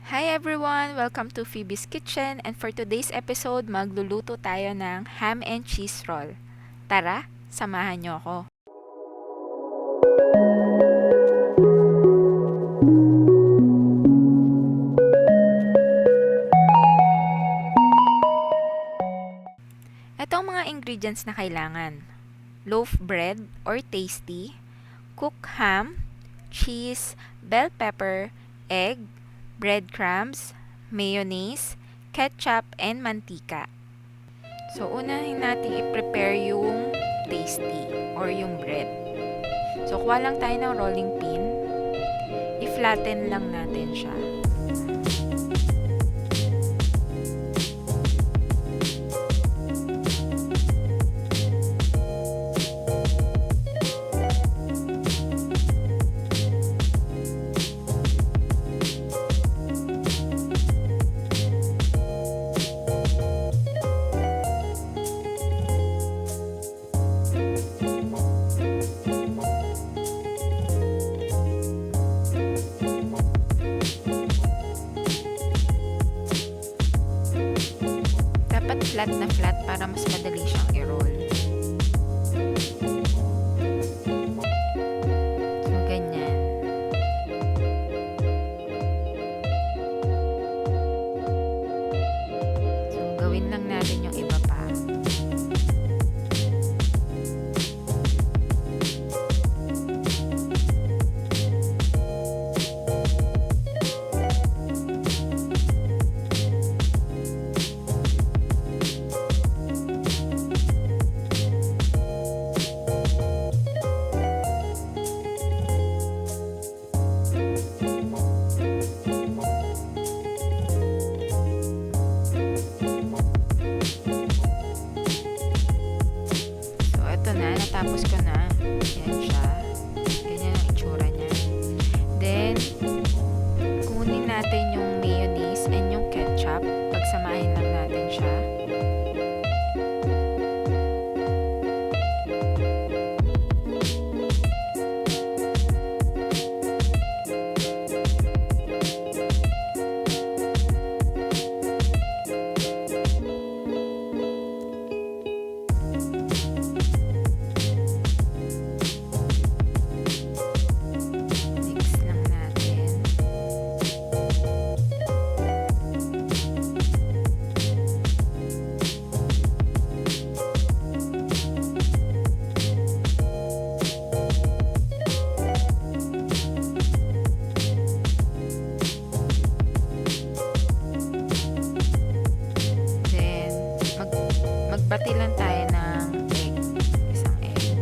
Hi everyone! Welcome to Feebee's Kitchen, and for today's episode, magluluto tayo ng ham and cheese roll. Tara, samahan niyo ako. Ito ang mga ingredients na kailangan. Loaf bread or tasty, cooked ham, cheese, bell pepper, egg, breadcrumbs, mayonnaise, ketchup, and mantika. So, unahin natin i-prepare yung tasty or yung bread. So, kuha lang tayo ng rolling pin. I-flatten lang natin siya. Flat na flat para mas madali siyang i-roll. So, ganyan. So, gawin lang natin yung iba pa. Natapos ko na. Yan siya. Ganyan ang itsura niya. Then, kunin natin yung mayonnaise and yung ketchup. Pagsamahin lang natin siya. Magbati lang tayo ng egg. Isang egg.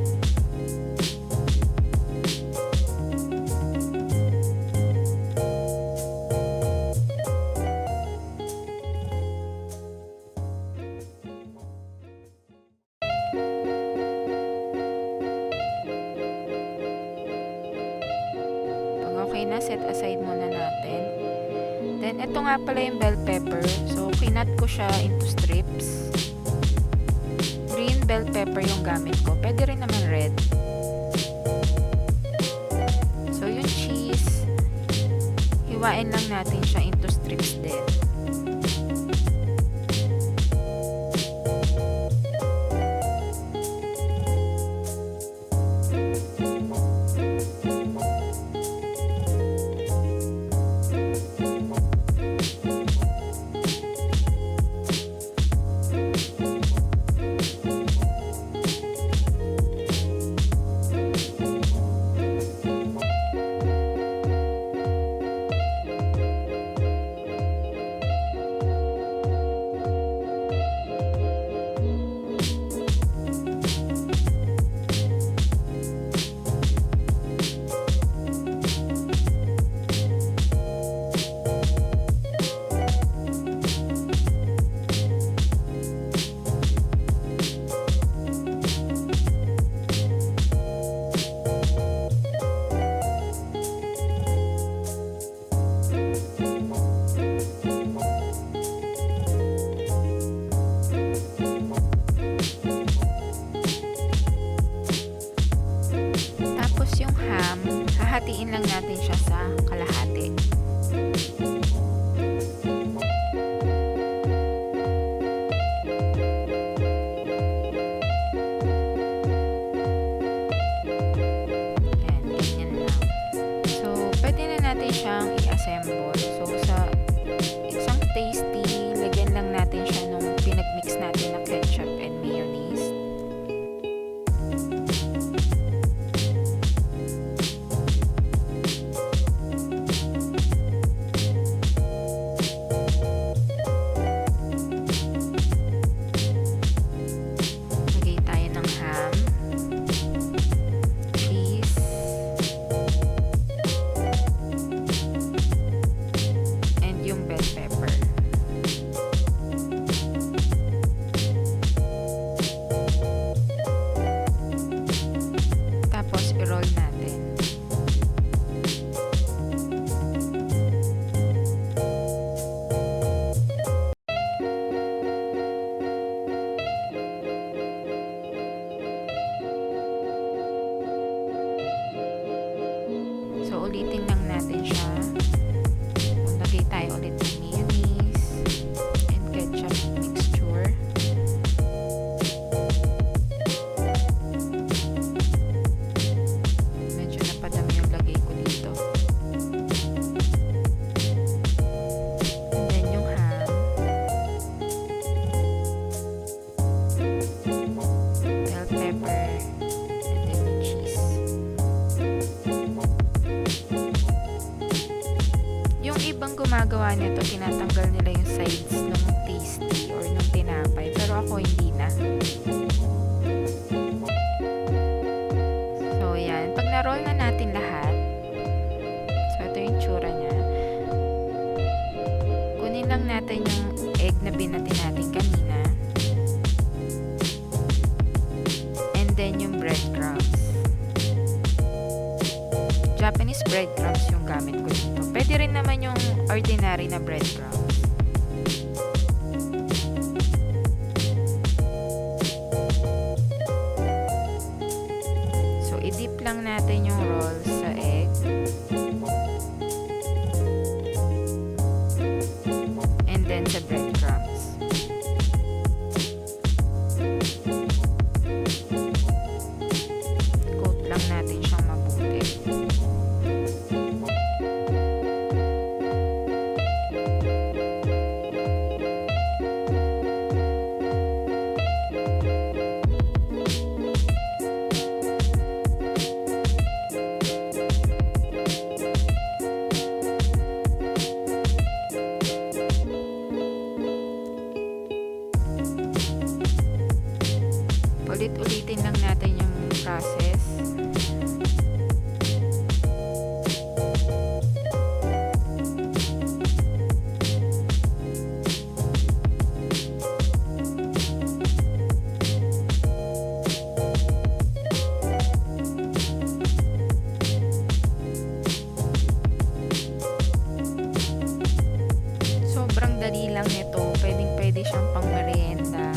Pag okay na, set aside muna natin. Then, ito nga pala yung bell pepper. So, kinat ko siya into strips. Green bell pepper yung gamit ko. Pwede rin naman red. So, yung cheese, hiwain lang natin siya into strips din. siyang i-assemble. So, sa isang tasty, lagyan lang natin siya nung pinagmix natin na ketchup and mayonnaise. Lagay tayo ng ham, cheese, and yung bell pepper. Tapos i-roll natin. So, ulitin lang natin siya. Lagay tayo ulit ng mayonnaise and ketchup mixture. Medyo napadami yung lagay ko dito. And then yung ham. Bell pepper. And then yung cheese. Yung ibang gumagawa nito, tinatanggal nila yung sides ng tasty or ng tinapay. Pero ako hindi na. So, yan. Pag na-roll na natin lahat, so ito yung tsura niya. Kunin lang natin yung egg na binati natin kanina. And then yung breadcrumbs. Japanese breadcrumbs yung gamit ko dito. Pwede rin naman yung ordinary na breadcrumbs. So, i-dip lang natin yung rolls sa egg. And then sa breadcrumbs. Coat lang natin siyang mabuti. Ulit-ulitin lang natin yung process. Sobrang dali lang nito. Pwedeng-pwede siyang pang merienda.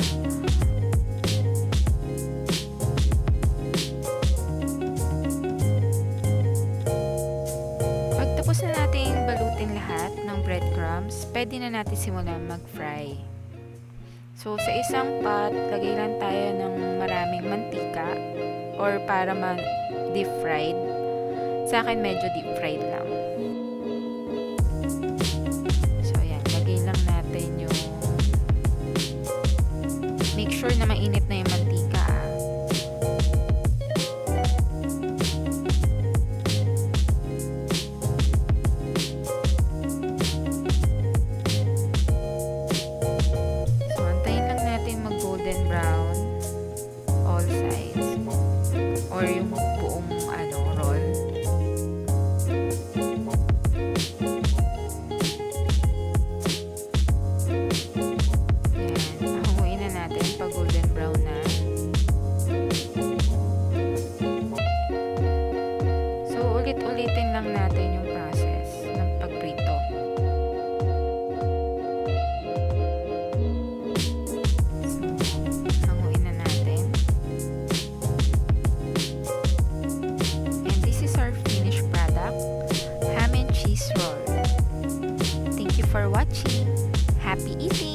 Pagtapos na natin balutin lahat ng breadcrumbs, pwede na natin simulan mag-fry. So, sa isang pot, lagay lang tayo ng maraming mantika or para ma-deep fried. Sa akin, medyo deep fried lang. So, ayan. Lagay lang natin yung make sure na mainit na yung mantika. So, antayin lang natin mag-golden brown all sides or yung buong roll. Ayan, hanguin na natin pag golden brown na. So, ulit-ulitin lang natin yung process ng pagprito. So, hanguin na natin. And this is our finished product, ham and cheese roll. Thank you for watching. Happy eating!